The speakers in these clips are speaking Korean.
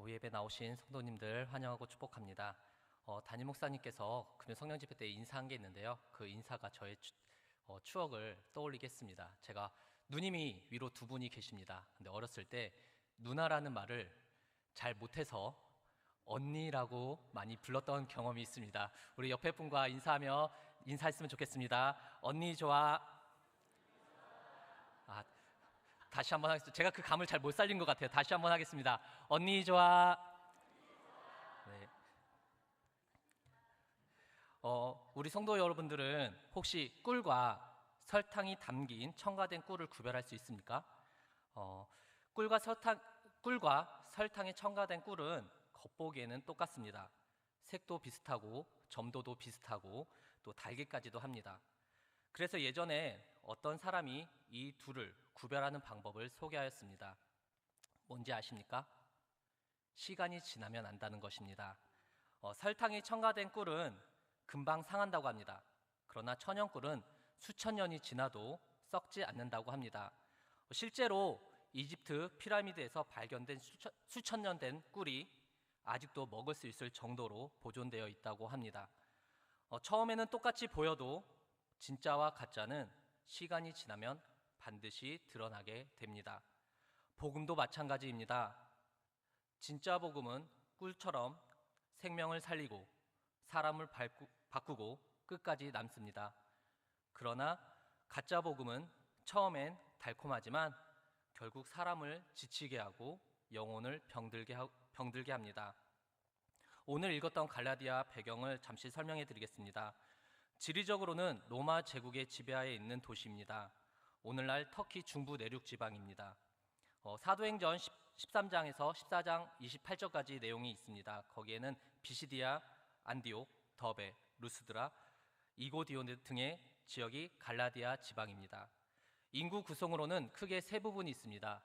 우리 예배 나오신 성도님들 환영하고 축복합니다. 담임 목사님께서 금요 성령 집회 때 인사한 게 있는데요. 그 인사가 저의 추억을 떠올리게 했습니다. 제가 누님이 위로 두 분이 계십니다. 근데 어렸을 때 누나라는 말을 잘 못해서 언니라고 많이 불렀던 경험이 있습니다. 우리 옆에 분과 인사했으면 좋겠습니다. 언니 좋아. 아, 다시 한번 하겠습니다. 제가 그 감을 잘 못 살린 것 같아요. 다시 한번 하겠습니다. 언니 좋아. 네. 우리 성도 여러분들은 혹시 꿀과 설탕이 담긴 첨가된 꿀을 구별할 수 있습니까? 어, 꿀과 설탕이 첨가된 꿀은 겉보기에는 똑같습니다. 색도 비슷하고 점도도 비슷하고 또 달기까지도 합니다. 그래서 예전에 어떤 사람이 이 둘을 구별하는 방법을 소개하였습니다. 뭔지 아십니까? 시간이 지나면 안다는 것입니다. 설탕이 첨가된 꿀은 금방 상한다고 합니다. 그러나 천연꿀은 수천 년이 지나도 썩지 않는다고 합니다. 실제로 이집트 피라미드에서 발견된 수천 년 된 꿀이 아직도 먹을 수 있을 정도로 보존되어 있다고 합니다. 처음에는 똑같이 보여도 진짜와 가짜는 시간이 지나면 반드시 드러나게 됩니다. 복음도 마찬가지입니다. 진짜 복음은 꿀처럼 생명을 살리고 사람을 바꾸고 끝까지 남습니다. 그러나 가짜 복음은 처음엔 달콤하지만 결국 사람을 지치게 하고 영혼을 병들게 합니다. 오늘 읽었던 갈라디아 배경을 잠시 설명해 드리겠습니다. 지리적으로는 로마 제국의 지배하에 있는 도시입니다. 오늘날 터키 중부 내륙 지방입니다. 사도행전 13장에서 14장 28절까지 내용이 있습니다. 거기에는 비시디아, 안디옥, 더베, 루스드라, 이고디온 등의 지역이 갈라디아 지방입니다. 인구 구성으로는 크게 세 부분이 있습니다.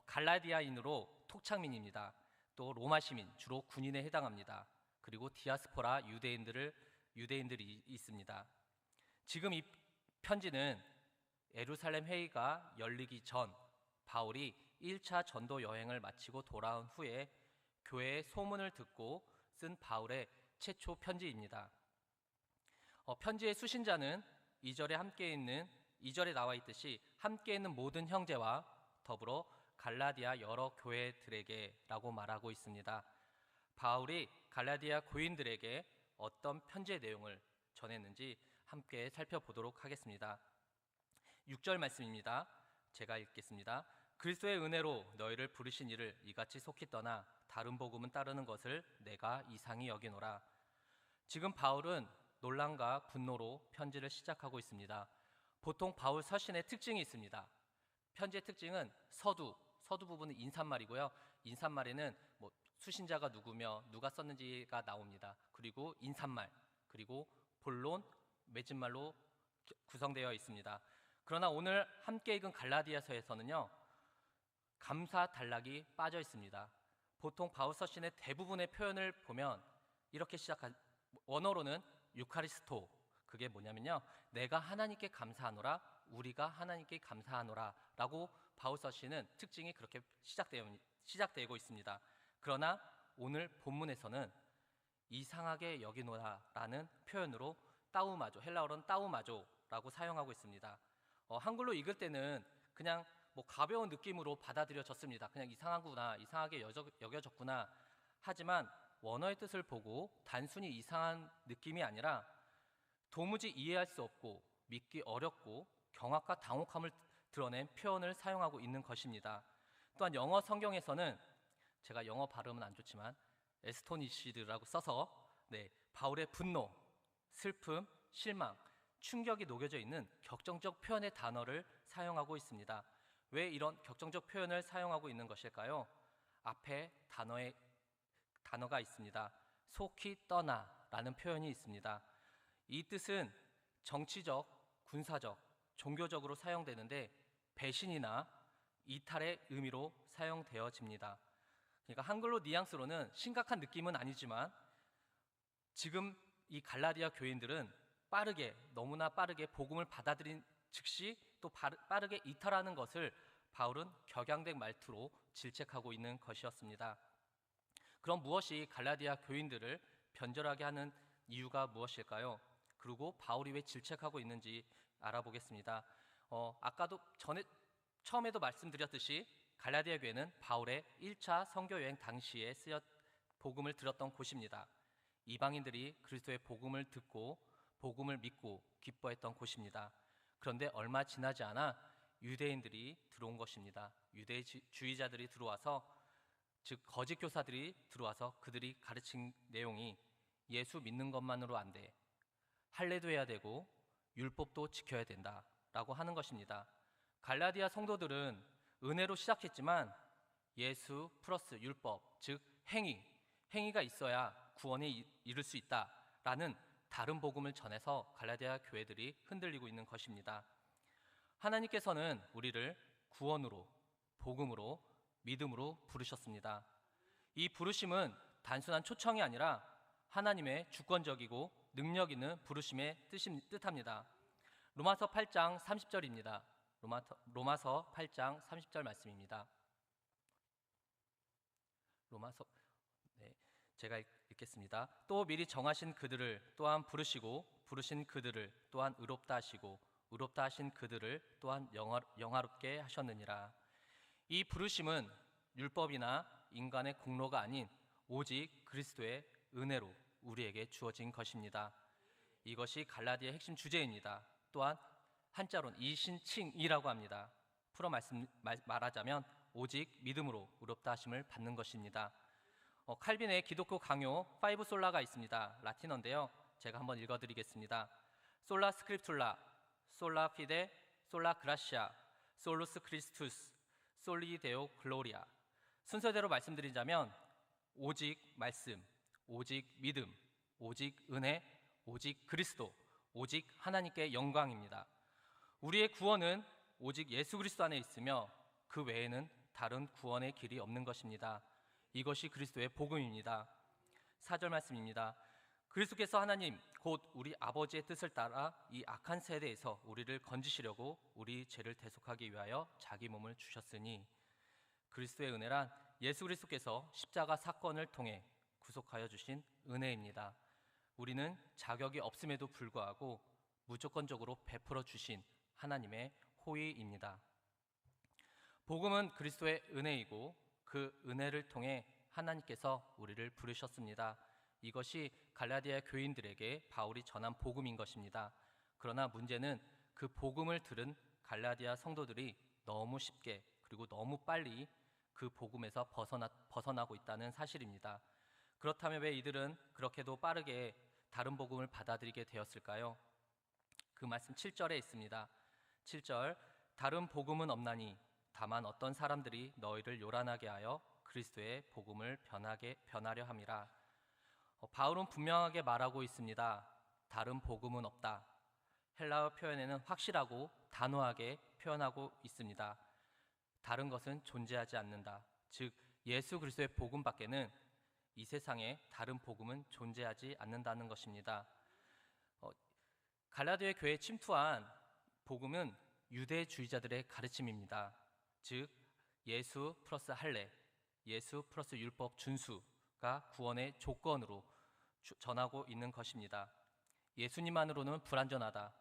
갈라디아인으로 톡착민입니다. 또 로마 시민, 주로 군인에 해당합니다. 그리고 디아스포라 유대인들이 있습니다. 지금 이 편지는 예루살렘 회의가 열리기 전 바울이 1차 전도 여행을 마치고 돌아온 후에 교회의 소문을 듣고 쓴 바울의 최초 편지입니다. 편지의 수신자는 2절에 나와 있듯이 함께 있는 모든 형제와 더불어 갈라디아 여러 교회들에게라고 말하고 있습니다. 바울이 갈라디아 교인들에게 어떤 편지의 내용을 전했는지 함께 살펴보도록 하겠습니다. 6절 말씀입니다. 제가 읽겠습니다. 그리스도의 은혜로 너희를 부르신 이를 이같이 속히 떠나 다른 복음은 따르는 것을 내가 이상히 여기노라. 지금 바울은 논란과 분노로 편지를 시작하고 있습니다. 보통 바울 서신의 특징이 있습니다. 편지의 특징은 서두 부분은 인사말이고요. 인사말에는 수신자가 누구며 누가 썼는지가 나옵니다. 그리고 인사말, 그리고 본론, 맺은말로 구성되어 있습니다. 그러나 오늘 함께 읽은 갈라디아서에서는요, 감사 단락이 빠져 있습니다. 보통 바울 서신의 대부분의 표현을 보면 이렇게 원어로는 유카리스토, 그게 뭐냐면요, 내가 하나님께 감사하노라, 우리가 하나님께 감사하노라 라고 바울 서신은 특징이 그렇게 시작되고 있습니다. 그러나 오늘 본문에서는 이상하게 여기노라 라는 표현으로 헬라어로는 따우마조라고 사용하고 있습니다. 한글로 읽을 때는 그냥 가벼운 느낌으로 받아들여졌습니다. 그냥 이상하게 여겨졌구나. 하지만 원어의 뜻을 보고 단순히 이상한 느낌이 아니라 도무지 이해할 수 없고 믿기 어렵고 경악과 당혹함을 드러낸 표현을 사용하고 있는 것입니다. 또한 영어 성경에서는 제가 영어 발음은 안 좋지만 에스토니시드라고 써서 바울의 분노, 슬픔, 실망, 충격이 녹여져 있는 격정적 표현의 단어를 사용하고 있습니다. 왜 이런 격정적 표현을 사용하고 있는 것일까요? 앞에 단어가 있습니다. 속히 떠나라는 표현이 있습니다. 이 뜻은 정치적, 군사적, 종교적으로 사용되는데 배신이나 이탈의 의미로 사용되어집니다. 그러니까 한글로 뉘앙스로는 심각한 느낌은 아니지만 지금 이 갈라디아 교인들은 너무나 빠르게 복음을 받아들인 즉시 또 빠르게 이탈하는 것을 바울은 격양된 말투로 질책하고 있는 것이었습니다. 그럼 무엇이 갈라디아 교인들을 변절하게 하는 이유가 무엇일까요? 그리고 바울이 왜 질책하고 있는지 알아보겠습니다. 아까도 처음에도 말씀드렸듯이 갈라디아 교회는 바울의 1차 선교 여행 당시에 복음을 들었던 곳입니다. 이방인들이 그리스도의 복음을 듣고 복음을 믿고 기뻐했던 곳입니다. 그런데 얼마 지나지 않아 유대인들이 들어온 것입니다. 유대주의자들이 들어와서, 즉 거짓 교사들이 들어와서 그들이 가르친 내용이 예수 믿는 것만으로 안 돼, 할례도 해야 되고 율법도 지켜야 된다라고 하는 것입니다. 갈라디아 성도들은 은혜로 시작했지만 예수 플러스 율법, 즉 행위가 있어야 구원에 이를 수 있다라는 다른 복음을 전해서 갈라디아 교회들이 흔들리고 있는 것입니다. 하나님께서는 우리를 구원으로, 복음으로, 믿음으로 부르셨습니다. 이 부르심은 단순한 초청이 아니라 하나님의 주권적이고 능력 있는 부르심의 뜻합니다. 로마서 8장 30절입니다. 로마서 8장 30절 말씀입니다. 제가 읽겠습니다. 또 미리 정하신 그들을 또한 부르시고 부르신 그들을 또한 의롭다 하시고 의롭다 하신 그들을 또한 영화롭게 하셨느니라. 이 부르심은 율법이나 인간의 공로가 아닌 오직 그리스도의 은혜로 우리에게 주어진 것입니다. 이것이 갈라디아의 핵심 주제입니다. 또한 한자로는 이신칭이라고 합니다. 풀어 말하자면 오직 믿음으로 의롭다 하심을 받는 것입니다. 칼빈의 기독교 강요 5 솔라가 있습니다. 라틴어인데요. 제가 한번 읽어드리겠습니다. 솔라 스크립툴라, 솔라 피데, 솔라 그라시아, 솔루스 크리스투스, 솔리 데오 글로리아. 순서대로 말씀드리자면 오직 말씀, 오직 믿음, 오직 은혜, 오직 그리스도, 오직 하나님께 영광입니다. 우리의 구원은 오직 예수 그리스도 안에 있으며 그 외에는 다른 구원의 길이 없는 것입니다. 이것이 그리스도의 복음입니다. 4절 말씀입니다. 그리스도께서 하나님 곧 우리 아버지의 뜻을 따라 이 악한 세대에서 우리를 건지시려고 우리 죄를 대속하기 위하여 자기 몸을 주셨으니, 그리스도의 은혜란 예수 그리스도께서 십자가 사건을 통해 구속하여 주신 은혜입니다. 우리는 자격이 없음에도 불구하고 무조건적으로 베풀어 주신 하나님의 호의입니다. 복음은 그리스도의 은혜이고 그 은혜를 통해 하나님께서 우리를 부르셨습니다. 이것이 갈라디아 교인들에게 바울이 전한 복음인 것입니다. 그러나 문제는 그 복음을 들은 갈라디아 성도들이 너무 쉽게 그리고 너무 빨리 그 복음에서 벗어나고 있다는 사실입니다. 그렇다면 왜 이들은 그렇게도 빠르게 다른 복음을 받아들이게 되었을까요? 그 말씀 7절에 있습니다. 7절, 다른 복음은 없나니 다만 어떤 사람들이 너희를 요란하게 하여 그리스도의 복음을 변하려 함이라. 바울은 분명하게 말하고 있습니다. 다른 복음은 없다. 헬라어 표현에는 확실하고 단호하게 표현하고 있습니다. 다른 것은 존재하지 않는다. 즉 예수 그리스도의 복음 밖에는 이 세상에 다른 복음은 존재하지 않는다는 것입니다. 갈라디아 교회에 침투한 복음은 유대주의자들의 가르침입니다. 즉 예수 플러스 할례, 예수 플러스 율법 준수가 구원의 조건으로 전하고 있는 것입니다. 예수님만으로는 불완전하다.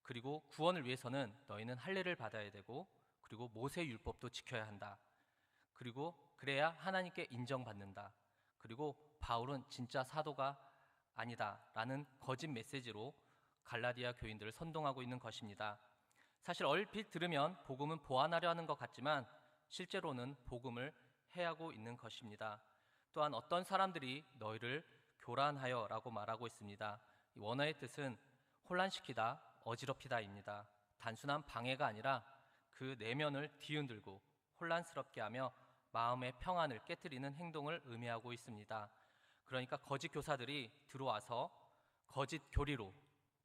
그리고 구원을 위해서는 너희는 할례를 받아야 되고, 그리고 모세 율법도 지켜야 한다. 그리고 그래야 하나님께 인정받는다. 그리고 바울은 진짜 사도가 아니다라는 거짓 메시지로 갈라디아 교인들을 선동하고 있는 것입니다. 사실 얼핏 들으면 복음은 보완하려 하는 것 같지만 실제로는 복음을 해하고 있는 것입니다. 또한 어떤 사람들이 너희를 교란하여 라고 말하고 있습니다. 원어의 뜻은 혼란시키다, 어지럽히다입니다. 단순한 방해가 아니라 그 내면을 뒤흔들고 혼란스럽게 하며 마음의 평안을 깨트리는 행동을 의미하고 있습니다. 그러니까 거짓 교사들이 들어와서 거짓 교리로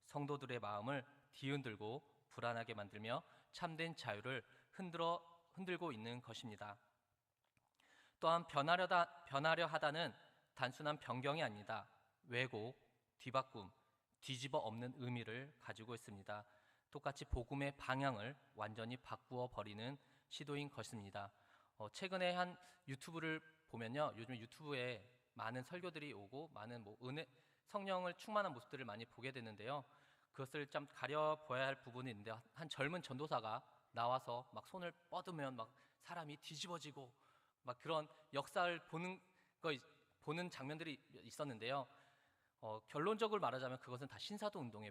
성도들의 마음을 뒤흔들고 불안하게 만들며 참된 자유를 흔들고 있는 것입니다. 또한 변하려 하다는 단순한 변경이 아니다. 왜곡, 뒤바꿈, 뒤집어 엎는 의미를 가지고 있습니다. 똑같이 복음의 방향을 완전히 바꾸어 버리는 시도인 것입니다. 최근에 한 유튜브를 보면요, 요즘 유튜브에 많은 설교들이 오고 많은 성령을 충만한 모습들을 많이 보게 되는데요. 그것을 좀 가려봐야 할 부분이 있는데, 한 젊은 전도사가 나와서 막 손을 뻗으면 막 사람이 뒤집어지고 막 그런 역사를 보는 장면들이 있었는데요. 결론적으로 말하자면 그것은 다 신사도 운동에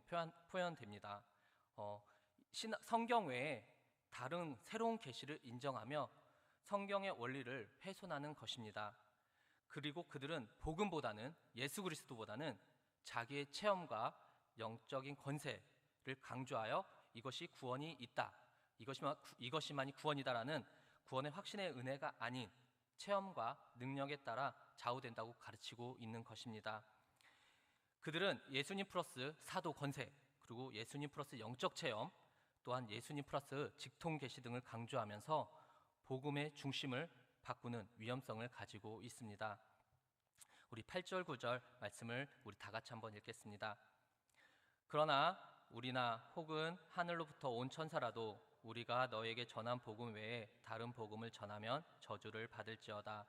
표현됩니다. 성경 외에 다른 새로운 계시를 인정하며 성경의 원리를 훼손하는 것입니다. 그리고 그들은 복음보다는, 예수 그리스도보다는 자기의 체험과 영적인 권세를 강조하여 이것이 구원이 있다, 이것이만이 구원이다라는 구원의 확신의 은혜가 아닌 체험과 능력에 따라 좌우된다고 가르치고 있는 것입니다. 그들은 예수님 플러스 사도 권세, 그리고 예수님 플러스 영적 체험, 또한 예수님 플러스 직통 계시 등을 강조하면서 복음의 중심을 바꾸는 위험성을 가지고 있습니다. 우리 8절 9절 말씀을 우리 다 같이 한번 읽겠습니다. 그러나 우리나 혹은 하늘로부터 온 천사라도 우리가 너에게 전한 복음 외에 다른 복음을 전하면 저주를 받을지어다.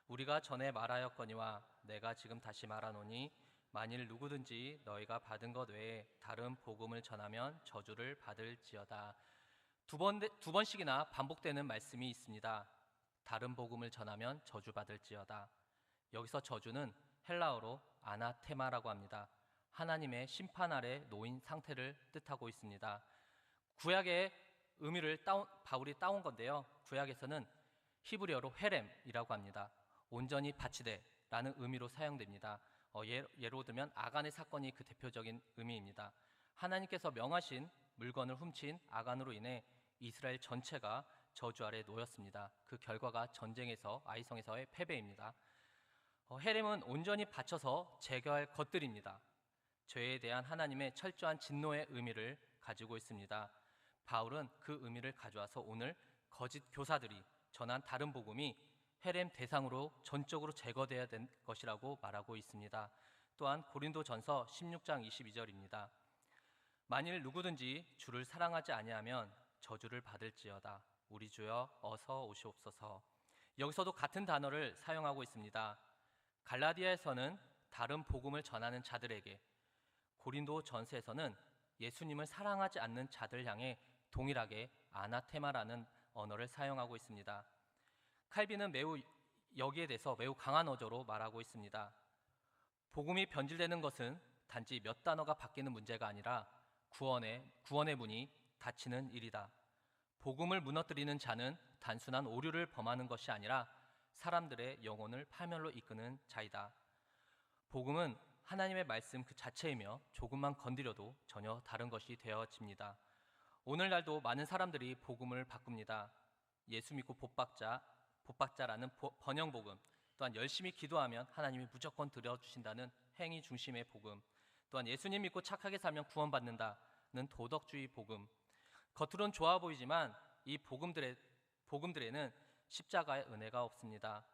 우리가 전에 말하였거니와 내가 지금 다시 말하노니 만일 누구든지 너희가 받은 것 외에 다른 복음을 전하면 저주를 받을지어다. 두 번씩이나 반복되는 말씀이 있습니다. 다른 복음을 전하면 저주 받을지어다. 여기서 저주는 헬라어로 아나테마라고 합니다. 하나님의 심판 아래 놓인 상태를 뜻하고 있습니다. 구약의 의미를 바울이 따온 건데요. 구약에서는 히브리어로 헤렘이라고 합니다. 온전히 바치되라는 의미로 사용됩니다. 예로 들면 아간의 사건이 그 대표적인 의미입니다. 하나님께서 명하신 물건을 훔친 아간으로 인해 이스라엘 전체가 저주 아래 놓였습니다. 그 결과가 전쟁에서 아이성에서의 패배입니다. 헤렘은 온전히 바쳐서 제거할 것들입니다. 죄에 대한 하나님의 철저한 진노의 의미를 가지고 있습니다. 바울은 그 의미를 가져와서 오늘 거짓 교사들이 전한 다른 복음이 헤렘 대상으로 전적으로 제거되어야 될 것이라고 말하고 있습니다. 또한 고린도전서 16장 22절입니다. 만일 누구든지 주를 사랑하지 아니하면 저주를 받을지어다. 우리 주여 어서 오시옵소서. 여기서도 같은 단어를 사용하고 있습니다. 갈라디아에서는 다른 복음을 전하는 자들에게, 고린도 전서에서는 예수님을 사랑하지 않는 자들 향해 동일하게 아나테마라는 언어를 사용하고 있습니다. 칼빈은 여기에 대해서 매우 강한 어조로 말하고 있습니다. 복음이 변질되는 것은 단지 몇 단어가 바뀌는 문제가 아니라 구원의 문이 닫히는 일이다. 복음을 무너뜨리는 자는 단순한 오류를 범하는 것이 아니라 사람들의 영혼을 파멸로 이끄는 자이다. 복음은 하나님의 말씀 그 자체이며 조금만 건드려도 전혀 다른 것이 되어집니다. 오늘날도 많은 사람들이 복음을 바꿉니다. 예수 믿고 복받자라는 번영복음, 또한 열심히 기도하면 하나님이 무조건 들어주신다는 행위 중심의 복음, 또한 예수님 믿고 착하게 살면 구원받는다는 도덕주의 복음. 겉으론 좋아 보이지만 이 복음들에는 십자가의 은혜가 없습니다.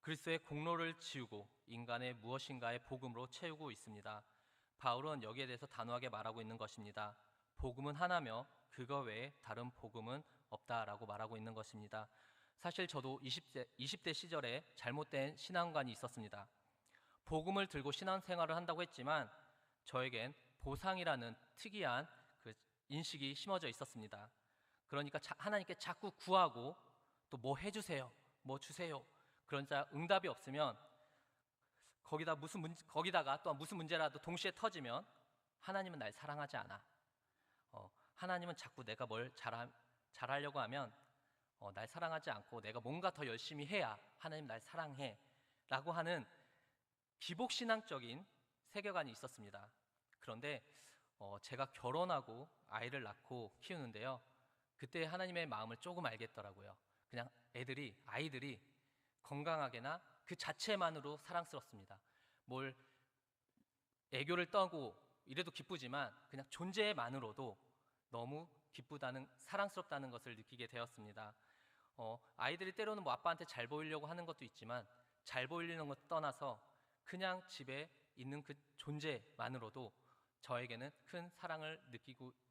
그리스도의 공로를 지우고 인간의 무엇인가의 복음으로 채우고 있습니다. 바울은 여기에 대해서 단호하게 말하고 있는 것입니다. 복음은 하나며 그거 외에 다른 복음은 없다라고 말하고 있는 것입니다. 사실 저도 20대 시절에 잘못된 신앙관이 있었습니다. 복음을 들고 신앙생활을 한다고 했지만 저에겐 보상이라는 특이한 그 인식이 심어져 있었습니다. 그러니까 하나님께 자꾸 구하고 또 뭐 해주세요, 뭐 주세요. 그러자 응답이 없으면 거기다가 또 무슨 문제라도 동시에 터지면 하나님은 날 사랑하지 않아. 하나님은 자꾸 내가 뭘 잘하려고 하면 날 사랑하지 않고 내가 뭔가 더 열심히 해야 하나님 날 사랑해 라고 하는 기복신앙적인 세계관이 있었습니다. 그런데 제가 결혼하고 아이를 낳고 키우는데요, 그때 하나님의 마음을 조금 알겠더라고요. 그냥 아이들이 건강하게나 그 자체만으로 사랑스럽습니다. 뭘 애교를 떠고 이래도 기쁘지만 그냥 존재만으로도 너무 기쁘다는, 사랑스럽다는 것을 느끼게 되었습니다. 아이들이 때로는 뭐 아빠한테 잘 보이려고 하는 것도 있지만 잘 보이려는 것 떠나서 그냥 집에 있는 그 존재만으로도 저에게는 큰 사랑을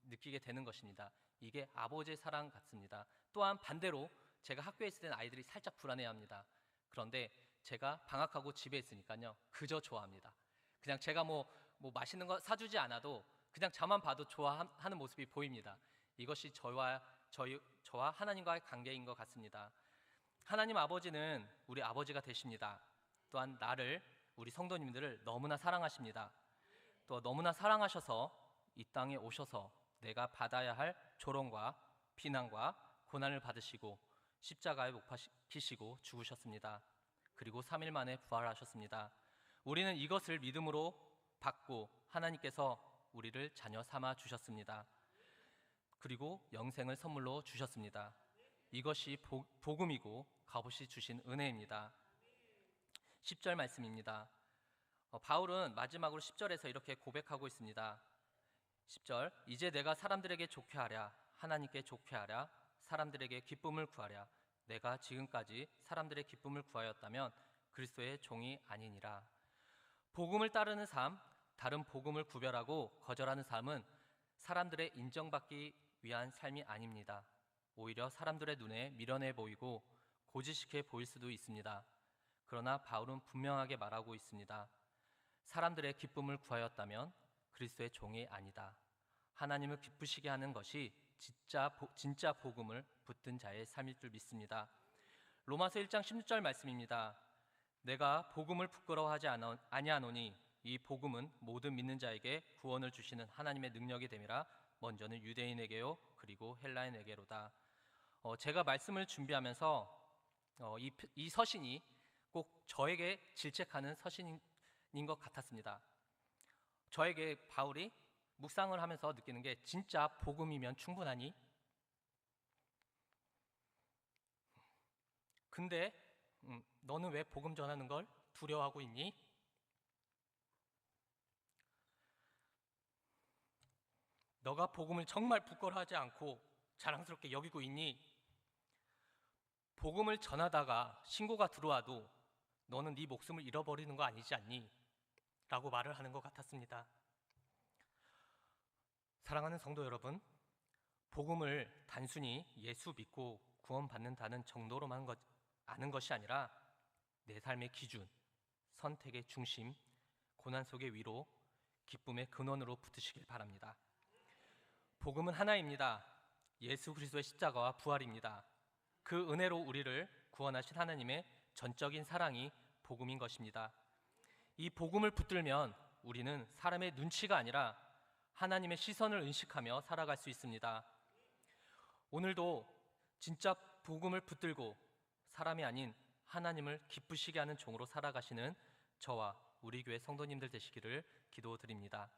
느끼게 되는 것입니다. 이게 아버지의 사랑 같습니다. 또한 반대로 제가 학교에 있을 때는 아이들이 살짝 불안해합니다. 그런데 제가 방학하고 집에 있으니까요. 그저 좋아합니다. 그냥 제가 뭐 맛있는 거 사주지 않아도 그냥 저만 봐도 좋아하는 모습이 보입니다. 이것이 저와 하나님과의 관계인 것 같습니다. 하나님 아버지는 우리 아버지가 되십니다. 또한 나를, 우리 성도님들을 너무나 사랑하십니다. 또 너무나 사랑하셔서 이 땅에 오셔서 내가 받아야 할 조롱과 비난과 고난을 받으시고 십자가에 못 박히시고 죽으셨습니다. 그리고 3일 만에 부활하셨습니다. 우리는 이것을 믿음으로 받고 하나님께서 우리를 자녀 삼아 주셨습니다. 그리고 영생을 선물로 주셨습니다. 이것이 복음이고 값없이 주신 은혜입니다. 10절 말씀입니다. 바울은 마지막으로 10절에서 이렇게 고백하고 있습니다. 10절, 이제 내가 사람들에게 좋게 하랴, 하나님께 좋게 하랴, 사람들에게 기쁨을 구하랴. 내가 지금까지 사람들의 기쁨을 구하였다면 그리스도의 종이 아니니라. 복음을 따르는 삶, 다른 복음을 구별하고 거절하는 삶은 사람들의 인정받기 위한 삶이 아닙니다. 오히려 사람들의 눈에 미련해 보이고 고지식해 보일 수도 있습니다. 그러나 바울은 분명하게 말하고 있습니다. 사람들의 기쁨을 구하였다면 그리스도의 종이 아니다. 하나님을 기쁘시게 하는 것이 진짜 복음을 붙든 자의 삶일 줄 믿습니다. 로마서 1장 16절 말씀입니다. 내가 복음을 부끄러워하지 아니하노니 이 복음은 모든 믿는 자에게 구원을 주시는 하나님의 능력이 됨이라. 먼저는 유대인에게요 그리고 헬라인에게로다. 제가 말씀을 준비하면서 이 서신이 꼭 저에게 질책하는 서신인 것 같았습니다. 저에게 바울이 묵상을 하면서 느끼는 게, 진짜 복음이면 충분하니? 근데 너는 왜 복음 전하는 걸 두려워하고 있니? 너가 복음을 정말 부끄러워하지 않고 자랑스럽게 여기고 있니? 복음을 전하다가 신고가 들어와도 너는 네 목숨을 잃어버리는 거 아니지 않니? 라고 말을 하는 것 같았습니다. 사랑하는 성도 여러분, 복음을 단순히 예수 믿고 구원받는다는 정도로만 아는 것이 아니라 내 삶의 기준, 선택의 중심, 고난 속의 위로, 기쁨의 근원으로 붙으시길 바랍니다. 복음은 하나입니다. 예수 그리스도의 십자가와 부활입니다. 그 은혜로 우리를 구원하신 하나님의 전적인 사랑이 복음인 것입니다. 이 복음을 붙들면 우리는 사람의 눈치가 아니라 하나님의 시선을 의식하며 살아갈 수 있습니다. 오늘도 진짜 복음을 붙들고 사람이 아닌 하나님을 기쁘시게 하는 종으로 살아가시는 저와 우리 교회 성도님들 되시기를 기도드립니다.